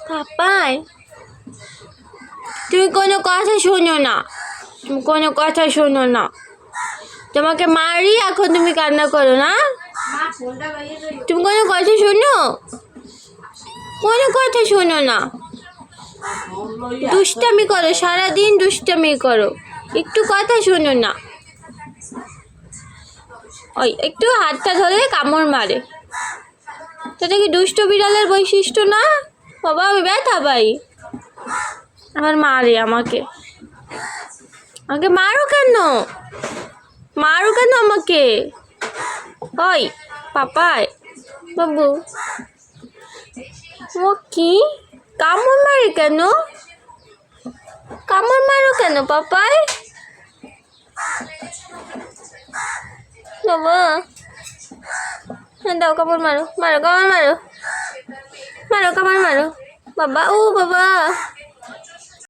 পাপাই তুমি কোনো কথা শোনো না, তুমি কোনো কথা শোনো না, তোমাকে মারি এখন তুমি কান্না করো না, তুমি কোনো কথা শোনো, কোনো কথা শোনো না, দুষ্টামি করো, সারাদিন দুষ্টামি করো, একটু কথা শোনো না। ওই একটু হাতটা ধরলে কামড় মারে, সেটা কি দুষ্ট বিড়ালের বৈশিষ্ট্য না? বাবা আমি ব্যথা পাই, আবার মারে আমাকে, আমাকে মারো কেন, মারো কেন আমাকে? ওই পাপাই বাবু, ও কি কামড় মারে কেন, কামড় মারো কেন পাপাই? বাবা দাও কামড় মারো, মারো কামড় মারো, মারো কামড় মারো বাবা, ও বাবা।